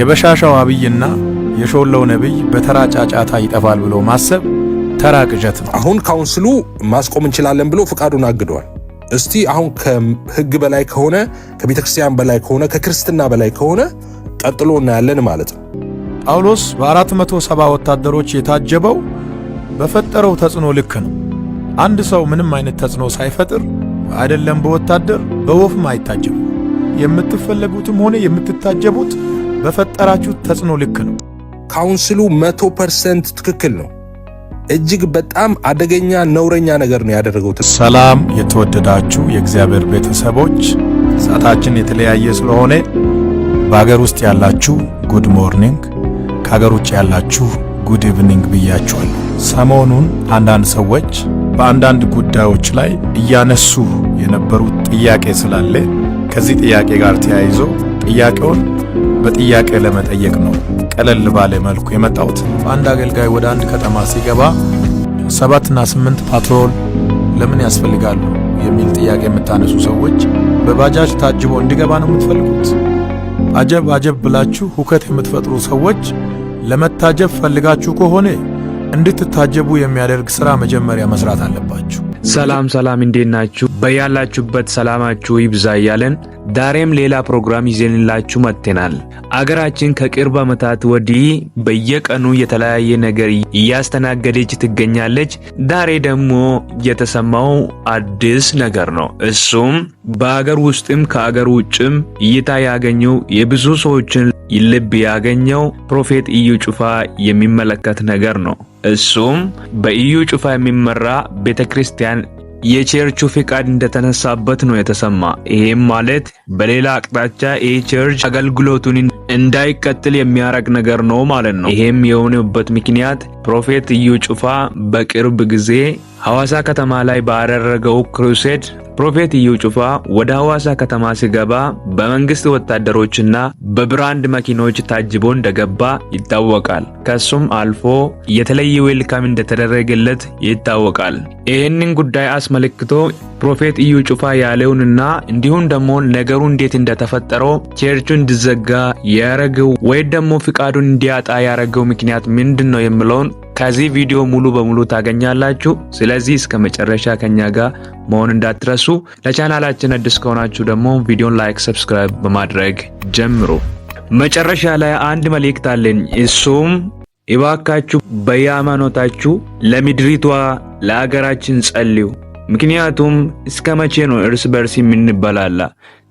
የበሻሻው አብይና የሾለው ነብይ በተራ ጫጫታ ይጠፋል ብሎ ማሰብ ተራ ቅዠት ነው። አሁን ካውንስሉ ማስቆም እንችላለን ብሎ ፍቃዱን አግደዋል። እስቲ አሁን ከህግ በላይ ከሆነ ከቤተክርስቲያን በላይ ከሆነ ከክርስትና በላይ ከሆነ ቀጥሎ እናያለን ማለት ነው። ጳውሎስ በ470 ወታደሮች የታጀበው በፈጠረው ተጽዕኖ ልክ ነው። አንድ ሰው ምንም አይነት ተጽዕኖ ሳይፈጥር አይደለም በወታደር በወፍም አይታጀብም። የምትፈለጉትም ሆነ የምትታጀቡት በፈጠራችሁ ተጽዕኖ ልክ ነው። ካውንስሉ 100% ትክክል ነው። እጅግ በጣም አደገኛ ነውረኛ ነገር ነው ያደረገው። ሰላም የተወደዳችሁ የእግዚአብሔር ቤተሰቦች፣ ሰዓታችን የተለያየ ስለሆነ በአገር ውስጥ ያላችሁ ጉድ ሞርኒንግ፣ ከአገር ውጭ ያላችሁ ጉድ ኢቭኒንግ ብያችኋለሁ። ሰሞኑን አንዳንድ ሰዎች በአንዳንድ ጉዳዮች ላይ እያነሱ የነበሩት ጥያቄ ስላለ ከዚህ ጥያቄ ጋር ተያይዞ ጥያቄውን በጥያቄ ለመጠየቅ ነው ቀለል ባለ መልኩ የመጣሁት። አንድ አገልጋይ ወደ አንድ ከተማ ሲገባ 7 እና 8 ፓትሮል ለምን ያስፈልጋሉ የሚል ጥያቄ የምታነሱ ሰዎች በባጃጅ ታጅቦ እንዲገባ ነው የምትፈልጉት? አጀብ አጀብ ብላችሁ ሁከት የምትፈጥሩ ሰዎች ለመታጀብ ፈልጋችሁ ከሆነ እንድትታጀቡ የሚያደርግ ሥራ መጀመሪያ መስራት አለባችሁ። ሰላም እንዴት ናችሁ? በያላችሁበት ሰላማችሁ ይብዛ እያለን ዛሬም ሌላ ፕሮግራም ይዘንላችሁ መጥተናል። አገራችን ከቅርብ ዓመታት ወዲህ በየቀኑ የተለያየ ነገር እያስተናገደች ትገኛለች። ዛሬ ደግሞ የተሰማው አዲስ ነገር ነው። እሱም በአገር ውስጥም ከአገር ውጭም እይታ ያገኘው የብዙ ሰዎችን ልብ ያገኘው ፕሮፌት ኢዩ ጩፋ የሚመለከት ነገር ነው። እሱም በኢዩ ጩፋ የሚመራ ቤተክርስቲያን የቸርቹ ፍቃድ እንደተነሳበት ነው የተሰማ። ይሄም ማለት በሌላ አቅጣጫ የቸርች አገልግሎቱን እንዳይቀጥል የሚያረግ ነገር ነው ማለት ነው። ይሄም የሆነበት ምክንያት ፕሮፌት ኢዩ ጩፋ በቅርብ ጊዜ ሐዋሳ ከተማ ላይ ባደረገው ክሩሴድ ፕሮፌት ኢዩ ጩፋ ወደ ሐዋሳ ከተማ ሲገባ በመንግስት ወታደሮችና በብራንድ መኪኖች ታጅቦ እንደገባ ይታወቃል። ከሱም አልፎ የተለየ ዌልካም እንደተደረገለት ይታወቃል። ይህንን ጉዳይ አስመልክቶ ፕሮፌት ኢዩ ጩፋ ያለውንና እንዲሁም ደግሞ ነገሩ እንዴት እንደተፈጠረው ቸርቹ እንዲዘጋ ያረገው ወይ ደግሞ ፍቃዱን እንዲያጣ ያረገው ምክንያት ምንድነው የሚለውን ከዚህ ቪዲዮ ሙሉ በሙሉ ታገኛላችሁ። ስለዚህ እስከ መጨረሻ ከኛ ጋር መሆን እንዳትረሱ። ለቻናላችን አዲስ ከሆናችሁ ደግሞ ቪዲዮን ላይክ፣ ሰብስክራይብ በማድረግ ጀምሩ። መጨረሻ ላይ አንድ መልእክት አለኝ። እሱም እባካችሁ በየሃይማኖታችሁ ለምድሪቷ ለሀገራችን ጸልዩ። ምክንያቱም እስከ መቼ ነው እርስ በርስ የምንበላላ?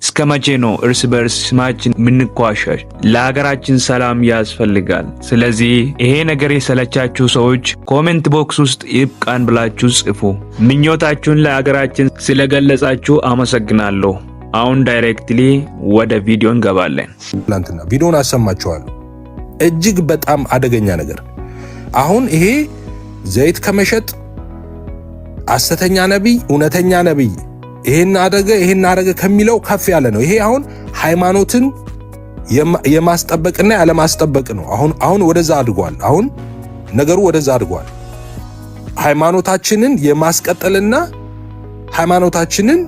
እስከ መቼ ነው እርስ በርስ ስማችን ምንቋሸሽ? ለሀገራችን ሰላም ያስፈልጋል። ስለዚህ ይሄ ነገር የሰለቻችሁ ሰዎች ኮሜንት ቦክስ ውስጥ ይብቃን ብላችሁ ጽፉ። ምኞታችሁን ለሀገራችን ስለገለጻችሁ አመሰግናለሁ። አሁን ዳይሬክትሊ ወደ ቪዲዮ እንገባለን። ትናንትና ቪዲዮን አሰማችኋለሁ። እጅግ በጣም አደገኛ ነገር። አሁን ይሄ ዘይት ከመሸጥ ሐሰተኛ ነብይ እውነተኛ ነብይ ይሄን አደረገ ከሚለው ከፍ ያለ ነው። ይሄ አሁን ሃይማኖትን የማስጠበቅና ያለማስጠበቅ ነው። አሁን ወደዛ አድጓል። አሁን ነገሩ ወደዛ አድጓል። ሃይማኖታችንን የማስቀጠልና ሃይማኖታችንን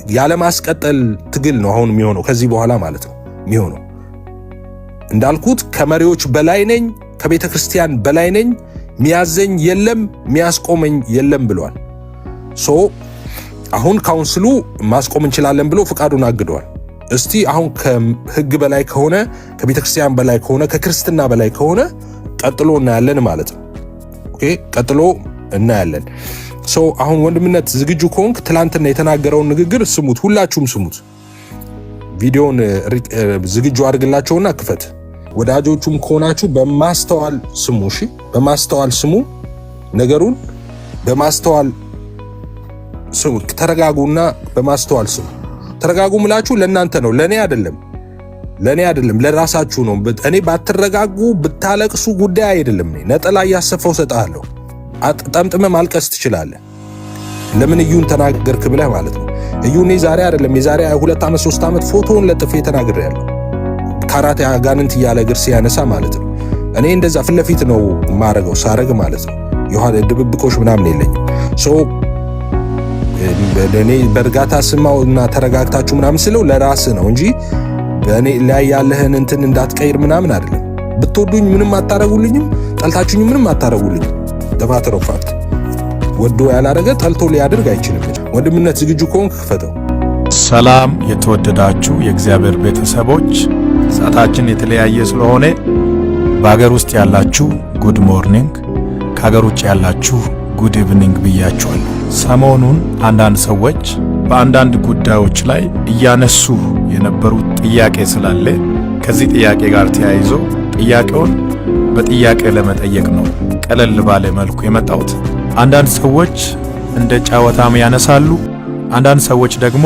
ያለማስቀጠል ትግል ነው አሁን የሚሆነው፣ ከዚህ በኋላ ማለት ነው የሚሆነው። እንዳልኩት ከመሪዎች በላይ ነኝ፣ ከቤተ ክርስቲያን በላይ ነኝ፣ ሚያዘኝ የለም ሚያስቆመኝ የለም ብሏል። አሁን ካውንስሉ ማስቆም እንችላለን ብሎ ፍቃዱን አግደዋል። እስቲ አሁን ከህግ በላይ ከሆነ ከቤተክርስቲያን በላይ ከሆነ ከክርስትና በላይ ከሆነ ቀጥሎ እናያለን ማለት ነው። ኦኬ ቀጥሎ እናያለን። አሁን ወንድምነት ዝግጁ ከሆንክ ትላንትና የተናገረውን ንግግር ስሙት፣ ሁላችሁም ስሙት። ቪዲዮን ዝግጁ አድርግላቸውና ክፈት። ወዳጆቹም ከሆናችሁ በማስተዋል ስሙ። እሺ በማስተዋል ስሙ። ነገሩን በማስተዋል ስሙ። ተረጋጉና በማስተዋል ስሙ። ተረጋጉ ምላችሁ ለእናንተ ነው፣ ለኔ አይደለም፣ ለራሳችሁ ነው። እኔ ባትረጋጉ ብታለቅሱ ጉዳይ አይደለም። ነጠላ ያሰፈው ሰጣለሁ። ጠምጥመ ማልቀስ ትችላለህ። ለምን እዩን ተናገርክ ብለህ ማለት ነው። እዩን ዛሬ አይደለም የዛሬ 2 ዓመት 3 ዓመት ፎቶውን ለጥፌ ተናግሬያለሁ። ካራቴ አጋንንት ያለ እግር ሲያነሳ ማለት ነው። እኔ እንደዛ ፊት ለፊት ነው ማረገው ሳረግ ማለት ነው። ይሁን ድብብቆሽ ምናምን የለኝም። ለኔ በእርጋታ ስማውና ተረጋግታችሁ ምናምን ስለው ለራስ ነው እንጂ በእኔ ላይ ያለህን እንትን እንዳትቀይር ምናምን አይደለም። ብትወዱኝ ምንም አታረጉልኝም፣ ጠልታችሁኝ ምንም አታረጉልኝም። ማተር ኦፍ ፋክት ወዶ ያላረገ ጠልቶ ሊያደርግ አይችልም። ወንድምነት ዝግጁ ከሆንክ ክፈተው። ሰላም የተወደዳችሁ የእግዚአብሔር ቤተሰቦች፣ ሰዓታችን የተለያየ ስለሆነ በአገር ውስጥ ያላችሁ ጉድ ሞርኒንግ፣ ከአገር ውጭ ያላችሁ ጉድ ኢቭኒንግ ብያችኋለሁ። ሰሞኑን አንዳንድ ሰዎች በአንዳንድ ጉዳዮች ላይ እያነሱ የነበሩት ጥያቄ ስላለ ከዚህ ጥያቄ ጋር ተያይዞ ጥያቄውን በጥያቄ ለመጠየቅ ነው ቀለል ባለ መልኩ የመጣሁት። አንዳንድ ሰዎች እንደ ጨዋታም ያነሳሉ፣ አንዳንድ ሰዎች ደግሞ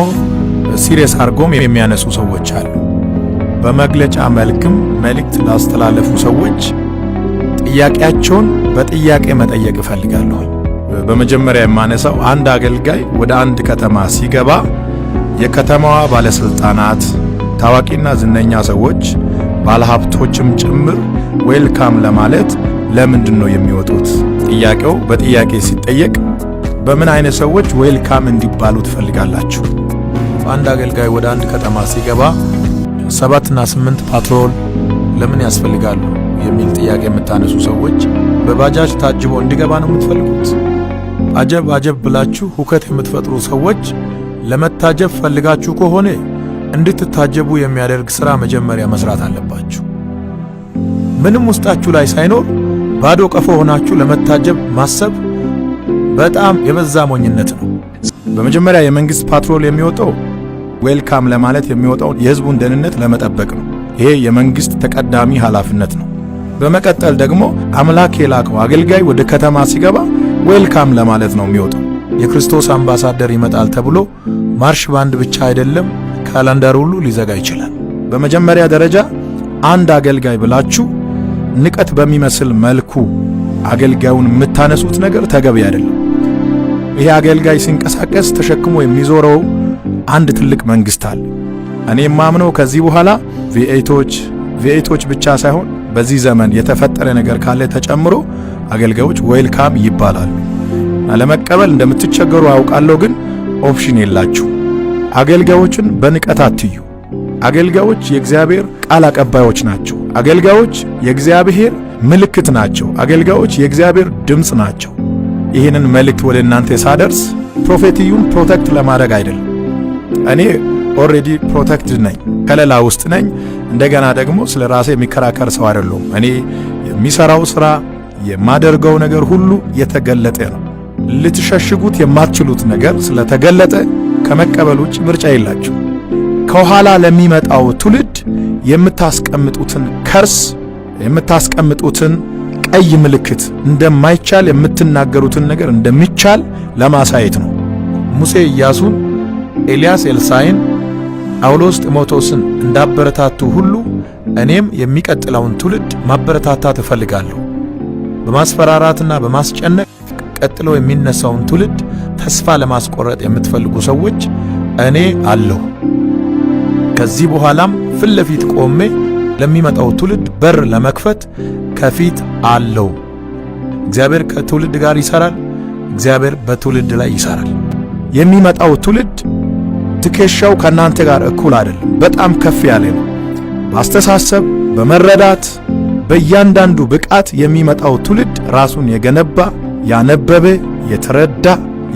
ሲሪየስ አርጎም የሚያነሱ ሰዎች አሉ። በመግለጫ መልክም መልእክት ላስተላለፉ ሰዎች ጥያቄያቸውን በጥያቄ መጠየቅ እፈልጋለሁ። በመጀመሪያ የማነሳው አንድ አገልጋይ ወደ አንድ ከተማ ሲገባ የከተማዋ ባለስልጣናት፣ ታዋቂና ዝነኛ ሰዎች፣ ባለሀብቶችም ጭምር ዌልካም ለማለት ለምንድን ነው የሚወጡት? ጥያቄው በጥያቄ ሲጠየቅ በምን አይነት ሰዎች ዌልካም እንዲባሉ ትፈልጋላችሁ? አንድ አገልጋይ ወደ አንድ ከተማ ሲገባ 7 እና 8 ፓትሮል ለምን ያስፈልጋሉ የሚል ጥያቄ የምታነሱ ሰዎች በባጃጅ ታጅቦ እንዲገባ ነው የምትፈልጉት? አጀብ አጀብ ብላችሁ ሁከት የምትፈጥሩ ሰዎች ለመታጀብ ፈልጋችሁ ከሆነ እንድትታጀቡ የሚያደርግ ሥራ መጀመሪያ መስራት አለባችሁ። ምንም ውስጣችሁ ላይ ሳይኖር ባዶ ቀፎ ሆናችሁ ለመታጀብ ማሰብ በጣም የበዛ ሞኝነት ነው። በመጀመሪያ የመንግስት ፓትሮል የሚወጣው ዌልካም ለማለት የሚወጣው የሕዝቡን ደህንነት ለመጠበቅ ነው። ይሄ የመንግስት ተቀዳሚ ኃላፊነት ነው። በመቀጠል ደግሞ አምላክ የላከው አገልጋይ ወደ ከተማ ሲገባ ዌልካም ለማለት ነው የሚወጣው። የክርስቶስ አምባሳደር ይመጣል ተብሎ ማርሽ ባንድ ብቻ አይደለም ካላንደር ሁሉ ሊዘጋ ይችላል። በመጀመሪያ ደረጃ አንድ አገልጋይ ብላችሁ ንቀት በሚመስል መልኩ አገልጋዩን የምታነሱት ነገር ተገቢ አይደለም። ይሄ አገልጋይ ሲንቀሳቀስ ተሸክሞ የሚዞረው አንድ ትልቅ መንግስት አለ። እኔ የማምነው ከዚህ በኋላ ቪኤቶች ብቻ ሳይሆን በዚህ ዘመን የተፈጠረ ነገር ካለ ተጨምሮ አገልጋዮች ዌልካም ይባላሉ። ለመቀበል እንደምትቸገሩ አውቃለሁ፣ ግን ኦፕሽን የላችሁ። አገልጋዮችን በንቀት አትዩ። አገልጋዮች የእግዚአብሔር ቃል አቀባዮች ናቸው። አገልጋዮች የእግዚአብሔር ምልክት ናቸው። አገልጋዮች የእግዚአብሔር ድምፅ ናቸው። ይህንን መልእክት ወደ እናንተ ሳደርስ ፕሮፌቲዩን ፕሮቴክት ለማድረግ አይደለም። እኔ ኦልሬዲ ፕሮቴክትድ ነኝ፣ ከለላ ውስጥ ነኝ። እንደገና ደግሞ ስለ ራሴ የሚከራከር ሰው አይደለሁም። እኔ የሚሰራው ሥራ የማደርገው ነገር ሁሉ የተገለጠ ነው። ልትሸሽጉት የማትችሉት ነገር ስለተገለጠ ከመቀበል ውጭ ምርጫ የላችሁ። ከኋላ ለሚመጣው ትውልድ የምታስቀምጡትን ከርስ፣ የምታስቀምጡትን ቀይ ምልክት እንደማይቻል የምትናገሩትን ነገር እንደሚቻል ለማሳየት ነው። ሙሴ ኢያሱን፣ ኤልያስ ኤልሳዕን፣ ጳውሎስ ጢሞቴዎስን እንዳበረታቱ ሁሉ እኔም የሚቀጥለውን ትውልድ ማበረታታት እፈልጋለሁ። በማስፈራራትና በማስጨነቅ ቀጥሎ የሚነሳውን ትውልድ ተስፋ ለማስቆረጥ የምትፈልጉ ሰዎች እኔ አለሁ። ከዚህ በኋላም ፊት ለፊት ቆሜ ለሚመጣው ትውልድ በር ለመክፈት ከፊት አለው። እግዚአብሔር ከትውልድ ጋር ይሰራል። እግዚአብሔር በትውልድ ላይ ይሰራል። የሚመጣው ትውልድ ትከሻው ከናንተ ጋር እኩል አይደለም፣ በጣም ከፍ ያለ ነው። በአስተሳሰብ፣ በመረዳት፣ በእያንዳንዱ ብቃት የሚመጣው ትውልድ ራሱን የገነባ ያነበበ፣ የተረዳ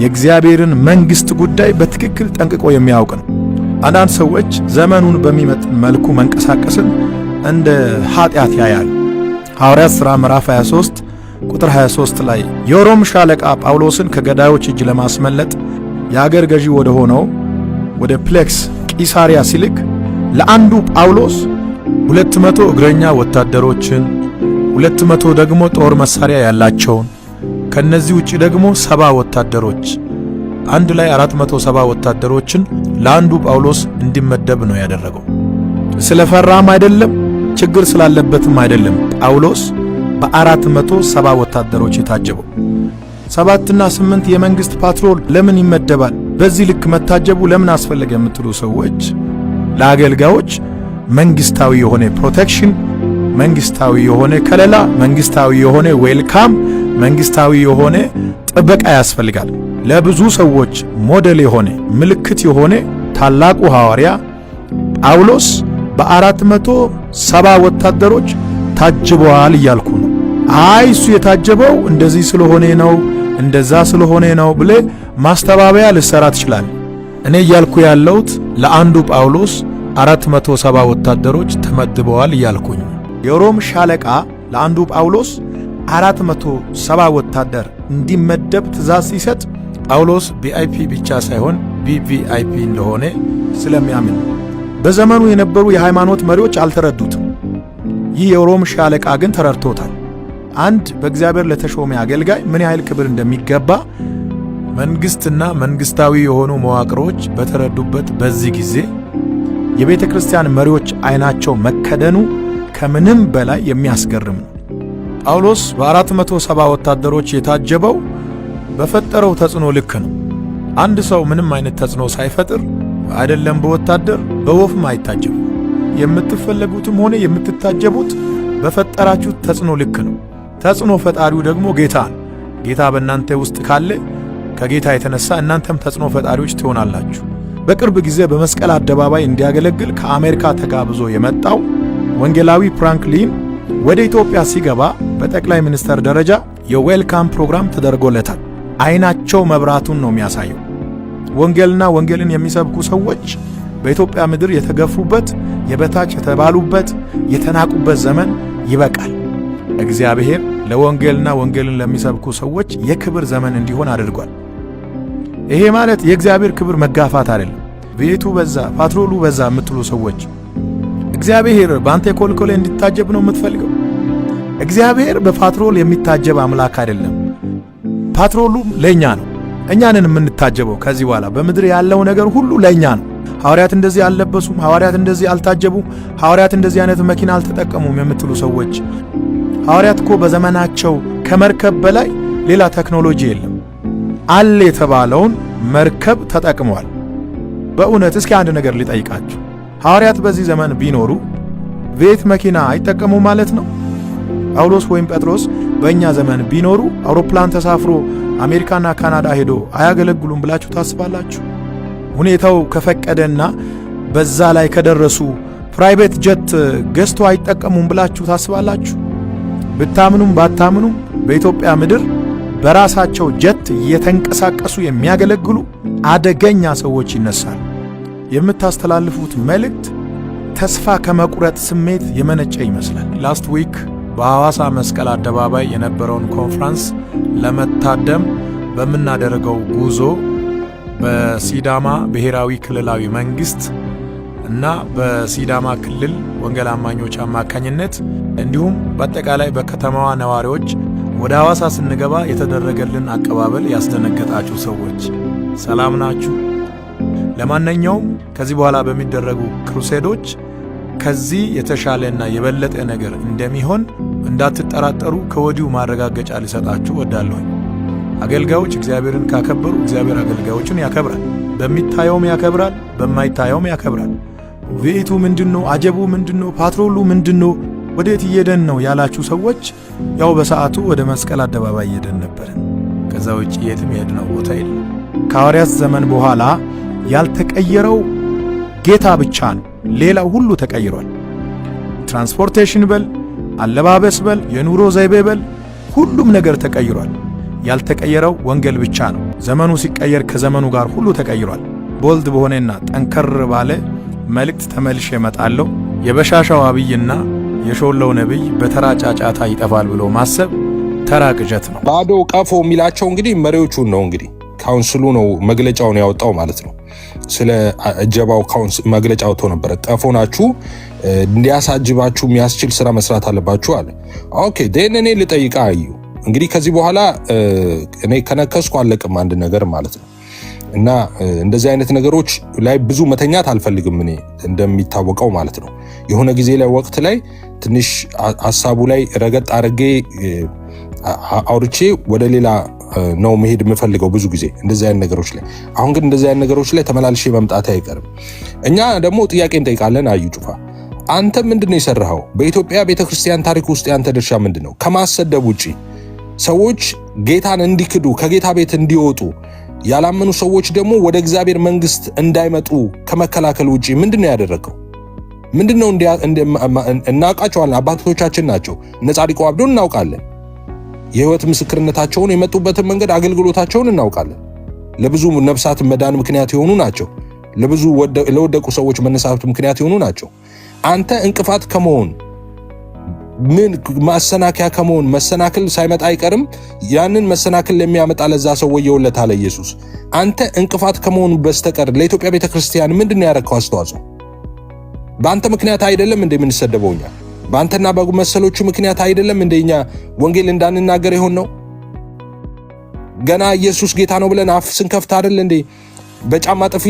የእግዚአብሔርን መንግስት ጉዳይ በትክክል ጠንቅቆ የሚያውቅ ነው። አንዳንድ ሰዎች ዘመኑን በሚመጥን መልኩ መንቀሳቀስን እንደ ኃጢአት ያያሉ። ሐዋርያት ሥራ ምዕራፍ 23 ቁጥር 23 ላይ የሮም ሻለቃ ጳውሎስን ከገዳዮች እጅ ለማስመለጥ የአገር ገዢ ወደ ሆነው ወደ ፕሌክስ ቂሳሪያ ሲልክ ለአንዱ ጳውሎስ 200 እግረኛ ወታደሮችን 200 ደግሞ ጦር መሳሪያ ያላቸውን ከነዚህ ውጪ ደግሞ 70 ወታደሮች አንድ ላይ 470 ወታደሮችን ለአንዱ ጳውሎስ እንዲመደብ ነው ያደረገው። ስለፈራም አይደለም፣ ችግር ስላለበትም አይደለም። ጳውሎስ በ470 ወታደሮች የታጀበው 7 እና 8 የመንግስት ፓትሮል ለምን ይመደባል? በዚህ ልክ መታጀቡ ለምን አስፈለገ የምትሉ ሰዎች ለአገልጋዮች መንግስታዊ የሆነ ፕሮቴክሽን፣ መንግስታዊ የሆነ ከለላ፣ መንግስታዊ የሆነ ዌልካም፣ መንግስታዊ የሆነ ጥበቃ ያስፈልጋል። ለብዙ ሰዎች ሞዴል የሆነ ምልክት የሆነ ታላቁ ሐዋርያ ጳውሎስ በ470 ወታደሮች ታጅበዋል እያልኩ ነው። አይ እሱ የታጀበው እንደዚህ ስለሆነ ነው እንደዛ ስለሆነ ነው ብለ ማስተባበያ ልሰራ ትችላለህ። እኔ እያልኩ ያለሁት ለአንዱ ጳውሎስ 470 ወታደሮች ተመድበዋል እያልኩኝ። የሮም ሻለቃ ለአንዱ ጳውሎስ 470 ወታደር እንዲመደብ ትእዛዝ ሲሰጥ ጳውሎስ ቪአይፒ ብቻ ሳይሆን ቪቪአይፒ እንደሆነ ስለሚያምን በዘመኑ የነበሩ የሃይማኖት መሪዎች አልተረዱትም። ይህ የሮም ሻለቃ ግን ተረድቶታል። አንድ በእግዚአብሔር ለተሾመ አገልጋይ ምን ያህል ክብር እንደሚገባ መንግስትና መንግስታዊ የሆኑ መዋቅሮች በተረዱበት በዚህ ጊዜ የቤተ ክርስቲያን መሪዎች አይናቸው መከደኑ ከምንም በላይ የሚያስገርም ነው። ጳውሎስ በ470 ወታደሮች የታጀበው በፈጠረው ተጽዕኖ ልክ ነው። አንድ ሰው ምንም አይነት ተጽዕኖ ሳይፈጥር አይደለም በወታደር በወፍም አይታጀቡ። የምትፈለጉትም ሆነ የምትታጀቡት በፈጠራችሁ ተጽዕኖ ልክ ነው። ተጽዕኖ ፈጣሪው ደግሞ ጌታ ነው። ጌታ በእናንተ ውስጥ ካለ ከጌታ የተነሳ እናንተም ተጽዕኖ ፈጣሪዎች ትሆናላችሁ። በቅርብ ጊዜ በመስቀል አደባባይ እንዲያገለግል ከአሜሪካ ተጋብዞ የመጣው ወንጌላዊ ፍራንክሊን ወደ ኢትዮጵያ ሲገባ በጠቅላይ ሚኒስትር ደረጃ የዌልካም ፕሮግራም ተደርጎለታል። አይናቸው መብራቱን ነው የሚያሳየው። ወንጌልና ወንጌልን የሚሰብኩ ሰዎች በኢትዮጵያ ምድር የተገፉበት፣ የበታች የተባሉበት፣ የተናቁበት ዘመን ይበቃል። እግዚአብሔር ለወንጌልና ወንጌልን ለሚሰብኩ ሰዎች የክብር ዘመን እንዲሆን አድርጓል። ይሄ ማለት የእግዚአብሔር ክብር መጋፋት አይደለም። ቤቱ በዛ፣ ፓትሮሉ በዛ የምትሉ ሰዎች እግዚአብሔር በአንተ ኮልኮሌ እንዲታጀብ ነው የምትፈልገው? እግዚአብሔር በፓትሮል የሚታጀብ አምላክ አይደለም። ፓትሮሉ ለኛ ነው። እኛንን የምንታጀበው። ከዚህ በኋላ በምድር ያለው ነገር ሁሉ ለኛ ነው። ሐዋርያት እንደዚህ አልለበሱም፣ ሐዋርያት እንደዚህ አልታጀቡም፣ ሐዋርያት እንደዚህ አይነት መኪና አልተጠቀሙም የምትሉ ሰዎች ሐዋርያት እኮ በዘመናቸው ከመርከብ በላይ ሌላ ቴክኖሎጂ የለም። አለ የተባለውን መርከብ ተጠቅመዋል። በእውነት እስኪ አንድ ነገር ሊጠይቃችሁ፣ ሐዋርያት በዚህ ዘመን ቢኖሩ ቤት መኪና አይጠቀሙ ማለት ነው? ጳውሎስ ወይም ጴጥሮስ በእኛ ዘመን ቢኖሩ አውሮፕላን ተሳፍሮ አሜሪካና ካናዳ ሄዶ አያገለግሉም ብላችሁ ታስባላችሁ? ሁኔታው ከፈቀደና በዛ ላይ ከደረሱ ፕራይቬት ጀት ገዝቶ አይጠቀሙም ብላችሁ ታስባላችሁ? ብታምኑም ባታምኑም በኢትዮጵያ ምድር በራሳቸው ጀት እየተንቀሳቀሱ የሚያገለግሉ አደገኛ ሰዎች ይነሳሉ። የምታስተላልፉት መልእክት ተስፋ ከመቁረጥ ስሜት የመነጨ ይመስላል። ላስት ዊክ በሐዋሳ መስቀል አደባባይ የነበረውን ኮንፍራንስ ለመታደም በምናደርገው ጉዞ በሲዳማ ብሔራዊ ክልላዊ መንግስት እና በሲዳማ ክልል ወንጌል አማኞች አማካኝነት እንዲሁም በአጠቃላይ በከተማዋ ነዋሪዎች ወደ ሐዋሳ ስንገባ የተደረገልን አቀባበል ያስደነገጣችሁ ሰዎች ሰላም ናችሁ? ለማንኛውም ከዚህ በኋላ በሚደረጉ ክሩሴዶች ከዚህ የተሻለና የበለጠ ነገር እንደሚሆን እንዳትጠራጠሩ ከወዲሁ ማረጋገጫ ሊሰጣችሁ ወዳለሁኝ። አገልጋዮች እግዚአብሔርን ካከበሩ እግዚአብሔር አገልጋዮችን ያከብራል። በሚታየውም ያከብራል፣ በማይታየውም ያከብራል። ቤቱ ምንድነው? አጀቡ ምንድነው? ፓትሮሉ ምንድነው? ወዴት እየደን ነው ያላችሁ ሰዎች ያው በሰዓቱ ወደ መስቀል አደባባይ እየደን ነበር። ከዛ ውጭ የትም የሄድነው ቦታ የለም። ከሐዋርያት ዘመን በኋላ ያልተቀየረው ጌታ ብቻ ነው። ሌላው ሁሉ ተቀይሯል። ትራንስፖርቴሽን በል፣ አለባበስ በል፣ የኑሮ ዘይቤ በል፣ ሁሉም ነገር ተቀይሯል። ያልተቀየረው ወንጌል ብቻ ነው። ዘመኑ ሲቀየር ከዘመኑ ጋር ሁሉ ተቀይሯል። ቦልድ በሆነና ጠንከር ባለ መልእክት ተመልሼ እመጣለሁ። የበሻሻው አብይና የሾለው ነብይ በተራ ጫጫታ ይጠፋል ብሎ ማሰብ ተራ ቅዠት ነው። ባዶ ቀፎ የሚላቸው እንግዲህ መሪዎቹን ነው። እንግዲህ ካውንስሉ ነው መግለጫውን ያወጣው ማለት ነው። ስለ እጀባው ካውንስል መግለጫ አውጥቶ ነበር። ቀፎ ናችሁ፣ እንዲያሳጅባችሁ የሚያስችል ስራ መስራት አለባችሁ አለ። ኦኬ ደን እኔ ልጠይቃ አዩ እንግዲህ ከዚህ በኋላ እኔ ከነከስኩ አለቅም አንድ ነገር ማለት ነው። እና እንደዚህ አይነት ነገሮች ላይ ብዙ መተኛት አልፈልግም እኔ እንደሚታወቀው ማለት ነው። የሆነ ጊዜ ላይ ወቅት ላይ ትንሽ ሐሳቡ ላይ ረገጥ አድርጌ አውርቼ ወደ ሌላ ነው መሄድ የምፈልገው ብዙ ጊዜ እንደዚህ አይነት ነገሮች ላይ። አሁን ግን እንደዚህ አይነት ነገሮች ላይ ተመላልሼ መምጣት አይቀርም። እኛ ደግሞ ጥያቄ እንጠይቃለን። አዩ ጩፋ አንተ ምንድነው የሰራኸው? በኢትዮጵያ ቤተክርስቲያን ታሪክ ውስጥ ያንተ ድርሻ ምንድነው? ከማሰደብ ውጪ ሰዎች ጌታን እንዲክዱ ከጌታ ቤት እንዲወጡ ያላመኑ ሰዎች ደግሞ ወደ እግዚአብሔር መንግስት እንዳይመጡ ከመከላከል ውጪ ምንድነው ያደረገው? ምንድነው እናውቃቸዋለን። አባቶቻችን ናቸው። እነ ጻድቁ አብዶን እናውቃለን። የህይወት ምስክርነታቸውን የመጡበትን መንገድ አገልግሎታቸውን እናውቃለን። ለብዙ ነፍሳት መዳን ምክንያት የሆኑ ናቸው። ለብዙ ለወደቁ ሰዎች መነሳት ምክንያት የሆኑ ናቸው። አንተ እንቅፋት ከመሆን ምን ማሰናከያ ከመሆን መሰናክል ሳይመጣ አይቀርም። ያንን መሰናክል ለሚያመጣ ለዛ ሰው ወየውለት አለ ኢየሱስ። አንተ እንቅፋት ከመሆን በስተቀር ለኢትዮጵያ ቤተክርስቲያን ምንድነው ያረከው አስተዋጽኦ? በአንተ ምክንያት አይደለም እንደ ምን ሰደበውኛ? በአንተና በመሰሎቹ ምክንያት አይደለም እንደኛ ወንጌል እንዳንናገር ይሆን ነው? ገና ኢየሱስ ጌታ ነው ብለን አፍ ስንከፍት አይደል እንዴ በጫማ ጥፊ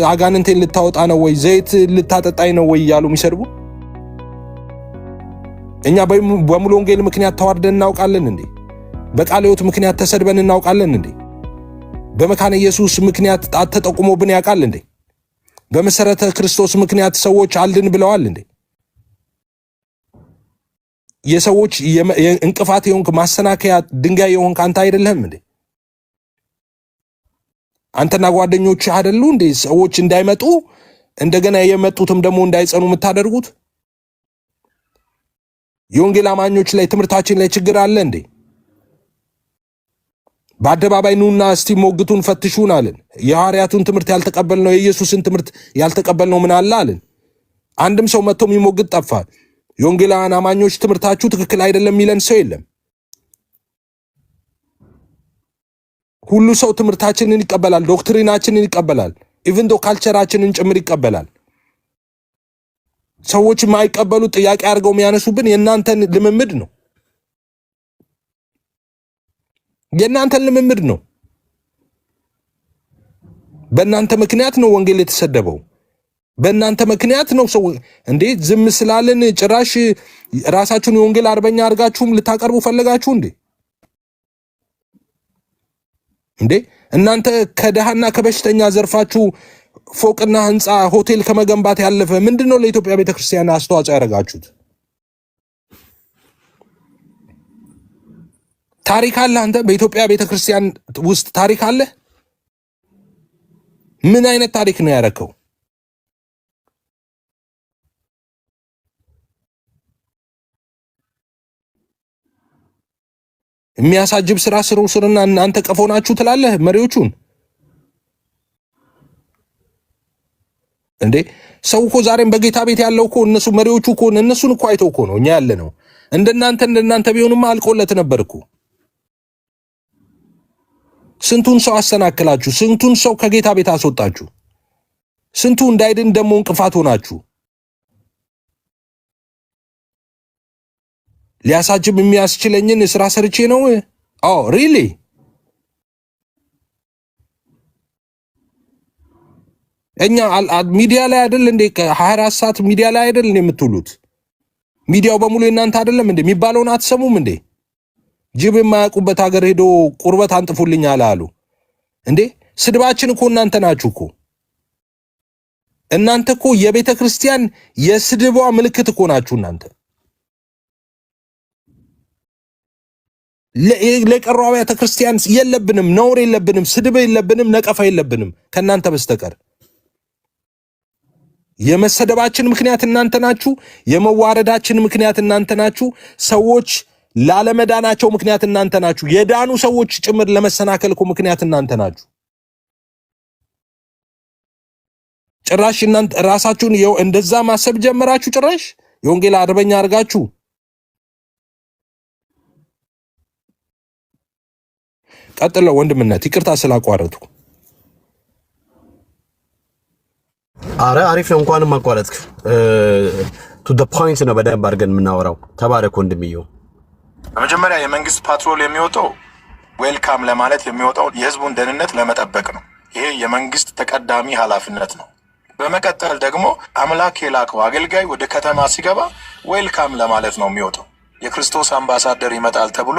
አጋንንቴን ልታወጣ ነው ወይ ዘይት ልታጠጣኝ ነው ወይ ያሉ የሚሰድቡ? እኛ በሙሉ ወንጌል ምክንያት ተዋርደን እናውቃለን እንዴ? በቃለ ሕይወት ምክንያት ተሰድበን እናውቃለን እንዴ? በመካነ ኢየሱስ ምክንያት ተጠቁሞብን ያውቃል እንዴ? በመሰረተ ክርስቶስ ምክንያት ሰዎች አልድን ብለዋል እንዴ? የሰዎች እንቅፋት የሆንክ ማሰናከያ ድንጋይ የሆንክ አንተ አይደለህም እንዴ? አንተና ጓደኞች አይደሉ እንዴ ሰዎች እንዳይመጡ እንደገና የመጡትም ደግሞ እንዳይጸኑ የምታደርጉት? የወንጌል አማኞች ላይ ትምህርታችን ላይ ችግር አለ እንዴ? በአደባባይ ኑና እስቲ ሞግቱን ፈትሹን አለን። የሐዋርያቱን ትምህርት ያልተቀበልነው የኢየሱስን ትምህርት ያልተቀበልነው ምን አለ አለን። አንድም ሰው መጥቶ የሚሞግት ጠፋ። የወንጌላውያን አማኞች ትምህርታችሁ ትክክል አይደለም የሚለን ሰው የለም። ሁሉ ሰው ትምህርታችንን ይቀበላል፣ ዶክትሪናችንን ይቀበላል፣ ኢቭን ዶ ካልቸራችንን ጭምር ይቀበላል። ሰዎች የማይቀበሉት ጥያቄ አድርገው የሚያነሱብን የእናንተን ልምምድ ነው። የእናንተን ልምምድ ነው። በእናንተ ምክንያት ነው ወንጌል የተሰደበው። በእናንተ ምክንያት ነው ሰው እንዴ ዝም ስላልን ጭራሽ ራሳችሁን የወንጌል አርበኛ አድርጋችሁም ልታቀርቡ ፈለጋችሁ እንዴ? እንዴ እናንተ ከደሃና ከበሽተኛ ዘርፋችሁ ፎቅና ህንፃ ሆቴል ከመገንባት ያለፈ ምንድነው ለኢትዮጵያ ቤተክርስቲያን አስተዋጽኦ ያደረጋችሁት? ታሪክ አለ። አንተ በኢትዮጵያ ቤተክርስቲያን ውስጥ ታሪክ አለ? ምን አይነት ታሪክ ነው ያረከው? የሚያሳጅብ ስራ ስሩና እናንተ ቀፎናችሁ ትላለህ መሪዎቹን እንዴ? ሰው እኮ ዛሬም በጌታ ቤት ያለው እኮ እነሱ መሪዎቹ እኮ እነሱን እኮ አይተው እኮ ነው እኛ ያለ ነው። እንደናንተ ቢሆንማ አልቆለት ነበርኩ። ስንቱን ሰው አሰናክላችሁ፣ ስንቱን ሰው ከጌታ ቤት አስወጣችሁ፣ ስንቱ እንዳይድን ደግሞ እንቅፋት ሆናችሁ። ሊያሳጅብ የሚያስችለኝን ስራ ሰርቼ ነው። አዎ ሪሊ እኛ ሚዲያ ላይ አይደል እንዴ 24 ሰዓት ሚዲያ ላይ አይደል እንዴ የምትውሉት? ሚዲያው በሙሉ እናንተ አይደለም እንዴ? የሚባለውን አትሰሙም እንዴ? ጅብ የማያውቁበት ሀገር ሄዶ ቁርበት አንጥፉልኝ አሉ እንዴ? ስድባችን እኮ እናንተ ናችሁ እኮ። እናንተ እኮ የቤተ ክርስቲያን የስድቧ ምልክት እኮ ናችሁ እናንተ። ለቀረው አብያተ ክርስቲያን የለብንም፣ ነውር የለብንም፣ ስድብ የለብንም፣ ነቀፋ የለብንም ከናንተ በስተቀር። የመሰደባችን ምክንያት እናንተ ናችሁ። የመዋረዳችን ምክንያት እናንተ ናችሁ። ሰዎች ላለመዳናቸው ምክንያት እናንተ ናችሁ። የዳኑ ሰዎች ጭምር ለመሰናከል እኮ ምክንያት እናንተ ናችሁ። ጭራሽ እናንተ ራሳችሁን እንደዛ ማሰብ ጀመራችሁ። ጭራሽ የወንጌል አርበኛ አድርጋችሁ ቀጥለው። ወንድምነት ይቅርታ ስላቋረጥኩ። አረ አሪፍ ነው። እንኳንም አቋረጥክ። ቱ ዘ ፖይንት ነው በደንብ አድርገን የምናወራው። ተባረክ ወንድምየው። በመጀመሪያ የመንግስት ፓትሮል የሚወጣው ዌልካም ለማለት የሚወጣው የህዝቡን ደህንነት ለመጠበቅ ነው። ይሄ የመንግስት ተቀዳሚ ኃላፊነት ነው። በመቀጠል ደግሞ አምላክ የላከው አገልጋይ ወደ ከተማ ሲገባ ዌልካም ለማለት ነው የሚወጣው። የክርስቶስ አምባሳደር ይመጣል ተብሎ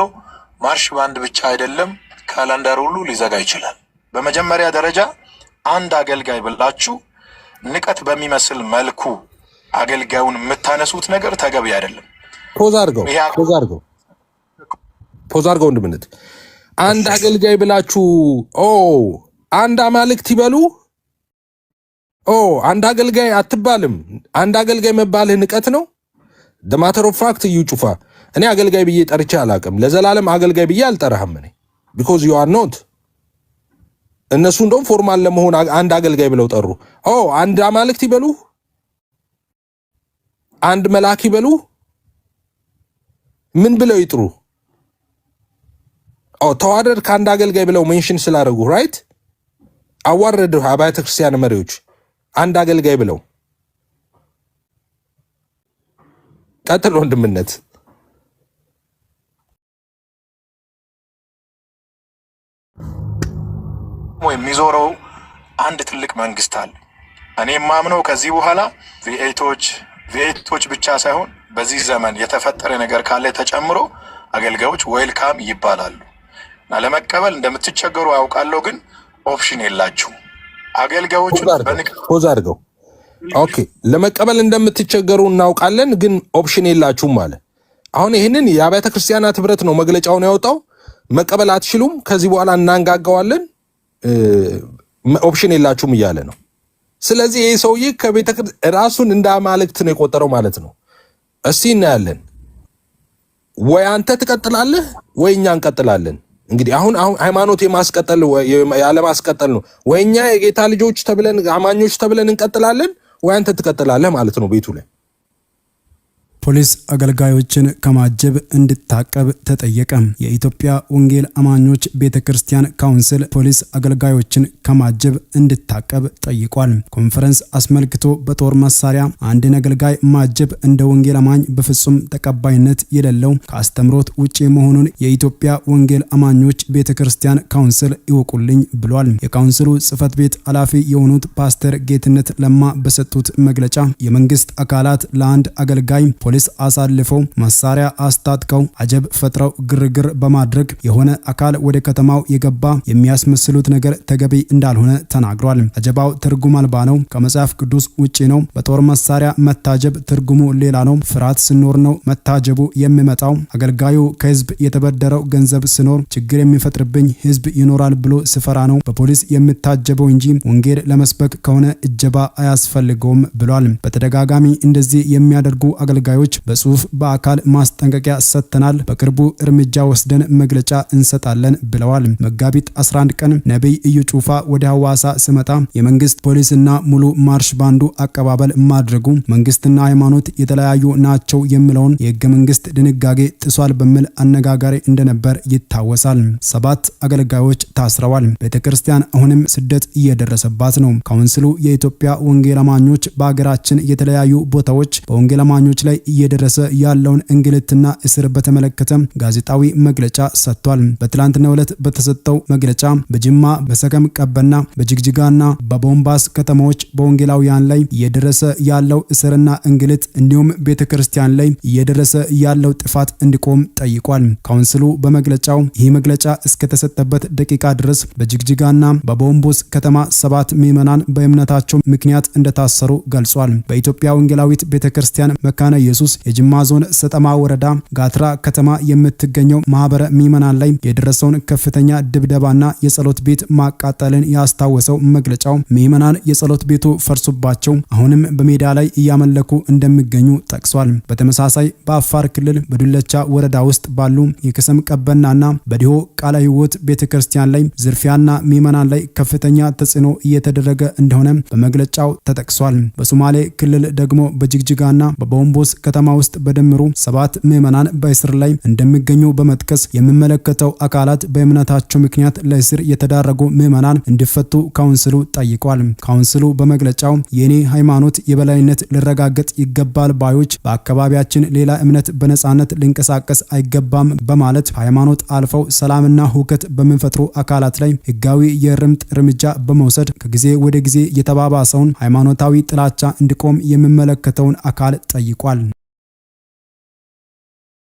ማርሽ ባንድ ብቻ አይደለም ካላንደር ሁሉ ሊዘጋ ይችላል። በመጀመሪያ ደረጃ አንድ አገልጋይ ብላችሁ ንቀት በሚመስል መልኩ አገልጋዩን የምታነሱት ነገር ተገቢ አይደለም። ፖዝ አድርገው ወንድምነት። አንድ አገልጋይ ብላችሁ አንድ አማልክት ይበሉ አንድ አገልጋይ አትባልም። አንድ አገልጋይ መባልህ ንቀት ነው። the matter of fact እዩ ጩፋ እኔ አገልጋይ ብዬ ጠርቼ አላቅም። ለዘላለም አገልጋይ ብዬ አልጠራህም እኔ because you are not። እነሱ እንደውም ፎርማል ለመሆን አንድ አገልጋይ ብለው ጠሩ። አንድ አማልክት ይበሉ፣ አንድ መልአክ ይበሉ፣ ምን ብለው ይጥሩ? ተዋረድ ከአንድ አገልጋይ ብለው ሜንሽን ስላደረጉ ራይት አዋረዱ አብያተ ክርስቲያን መሪዎች አንድ አገልጋይ ብለው። ቀጥል ወንድምነት። የሚዞረው አንድ ትልቅ መንግስት አለ። እኔ ማምነው ከዚህ በኋላ ቪኤቶች ብቻ ሳይሆን በዚህ ዘመን የተፈጠረ ነገር ካለ ተጨምሮ አገልጋዮች ዌልካም ይባላሉ። እና ለመቀበል እንደምትቸገሩ ያውቃለሁ፣ ግን ኦፕሽን የላችሁ አገልጋዮቹ ፖዝ አድርገው። ኦኬ ለመቀበል እንደምትቸገሩ እናውቃለን፣ ግን ኦፕሽን የላችሁም ማለት። አሁን ይህንን የአብያተ ክርስቲያናት ህብረት ነው መግለጫውን ያወጣው። መቀበል አትችሉም፣ ከዚህ በኋላ እናንጋጋዋለን፣ ኦፕሽን የላችሁም እያለ ነው። ስለዚህ ይህ ሰውዬ ከቤተ ራሱን እንደ አማልክት ነው የቆጠረው ማለት ነው። እስቲ እናያለን። ወይ አንተ ትቀጥላለህ ወይ እኛ እንቀጥላለን። እንግዲህ አሁን ሃይማኖት የማስቀጠል ያለማስቀጠል ነው። ወይ እኛ የጌታ ልጆች ተብለን አማኞች ተብለን እንቀጥላለን ወይ አንተ ትቀጥላለህ ማለት ነው ቤቱ ላይ። ፖሊስ አገልጋዮችን ከማጀብ እንድታቀብ ተጠየቀ። የኢትዮጵያ ወንጌል አማኞች ቤተክርስቲያን ካውንስል ፖሊስ አገልጋዮችን ከማጀብ እንድታቀብ ጠይቋል። ኮንፈረንስ አስመልክቶ በጦር መሳሪያ አንድን አገልጋይ ማጀብ እንደ ወንጌል አማኝ በፍጹም ተቀባይነት የሌለው ከአስተምሮት ውጪ መሆኑን የኢትዮጵያ ወንጌል አማኞች ቤተክርስቲያን ካውንስል ይወቁልኝ ብሏል። የካውንስሉ ጽህፈት ቤት ኃላፊ የሆኑት ፓስተር ጌትነት ለማ በሰጡት መግለጫ የመንግስት አካላት ለአንድ አገልጋይ ፖሊስ አሳልፈው መሳሪያ አስታጥቀው አጀብ ፈጥረው ግርግር በማድረግ የሆነ አካል ወደ ከተማው የገባ የሚያስመስሉት ነገር ተገቢ እንዳልሆነ ተናግሯል። አጀባው ትርጉም አልባ ነው፣ ከመጽሐፍ ቅዱስ ውጪ ነው። በጦር መሳሪያ መታጀብ ትርጉሙ ሌላ ነው። ፍርሃት ሲኖር ነው መታጀቡ የሚመጣው። አገልጋዩ ከህዝብ የተበደረው ገንዘብ ሲኖር ችግር የሚፈጥርብኝ ህዝብ ይኖራል ብሎ ሲፈራ ነው በፖሊስ የሚታጀበው እንጂ ወንጌል ለመስበክ ከሆነ እጀባ አያስፈልገውም ብሏል። በተደጋጋሚ እንደዚህ የሚያደርጉ አገልጋዮች በጽሁፍ በአካል ማስጠንቀቂያ ሰጥተናል፣ በቅርቡ እርምጃ ወስደን መግለጫ እንሰጣለን ብለዋል። መጋቢት 11 ቀን ነብይ እዩ ጩፋ ወደ ሐዋሳ ሲመጣ የመንግስት ፖሊስና ሙሉ ማርሽ ባንዱ አቀባበል ማድረጉ መንግስትና ሃይማኖት የተለያዩ ናቸው የሚለውን የህገ መንግስት ድንጋጌ ጥሷል በሚል አነጋጋሪ እንደነበር ይታወሳል። 7 አገልጋዮች ታስረዋል። ቤተክርስቲያን አሁንም ስደት እየደረሰባት ነው። ካውንስሉ የኢትዮጵያ ወንጌል አማኞች በአገራችን የተለያዩ ቦታዎች በወንጌል አማኞች ላይ እየደረሰ ያለውን እንግልትና እስር በተመለከተ ጋዜጣዊ መግለጫ ሰጥቷል። በትላንትናው ዕለት በተሰጠው መግለጫ በጅማ፣ በሰከም ቀበና፣ በጅግጅጋና በቦምባስ ከተሞች በወንጌላውያን ላይ እየደረሰ ያለው እስርና እንግልት እንዲሁም ቤተክርስቲያን ላይ እየደረሰ ያለው ጥፋት እንዲቆም ጠይቋል። ካውንስሉ በመግለጫው ይህ መግለጫ እስከተሰጠበት ደቂቃ ድረስ በጅግጅጋና በቦምቦስ ከተማ 7 ምዕመናን በእምነታቸው ምክንያት እንደታሰሩ ገልጿል። በኢትዮጵያ ወንጌላዊት ቤተክርስቲያን መካነ ኢየሱስ የጅማ ዞን ሰጠማ ወረዳ ጋትራ ከተማ የምትገኘው ማህበረ ምዕመናን ላይ የደረሰውን ከፍተኛ ድብደባና የጸሎት ቤት ማቃጠልን ያስታወሰው መግለጫው ምዕመናን የጸሎት ቤቱ ፈርሶባቸው አሁንም በሜዳ ላይ እያመለኩ እንደሚገኙ ጠቅሷል። በተመሳሳይ በአፋር ክልል በዱለቻ ወረዳ ውስጥ ባሉ የከሰም ቀበናና በዲሆ ቃለ ሕይወት ቤተክርስቲያን ላይ ዝርፊያና ምዕመናን ላይ ከፍተኛ ተጽዕኖ እየተደረገ እንደሆነ በመግለጫው ተጠቅሷል። በሶማሌ ክልል ደግሞ በጅግጅጋና በቦምቦስ ከተማ ውስጥ በድምሩ 7 ምዕመናን በእስር ላይ እንደሚገኙ በመጥቀስ የሚመለከተው አካላት በእምነታቸው ምክንያት ለእስር የተዳረጉ ምዕመናን እንዲፈቱ ካውንስሉ ጠይቋል። ካውንስሉ በመግለጫው የኔ ሃይማኖት የበላይነት ሊረጋገጥ ይገባል ባዮች በአካባቢያችን ሌላ እምነት በነጻነት ሊንቀሳቀስ አይገባም በማለት ሃይማኖት አልፈው ሰላምና ሁከት በሚፈጥሩ አካላት ላይ ህጋዊ የእርምት እርምጃ በመውሰድ ከጊዜ ወደ ጊዜ የተባባሰውን ሃይማኖታዊ ጥላቻ እንዲቆም የሚመለከተውን አካል ጠይቋል።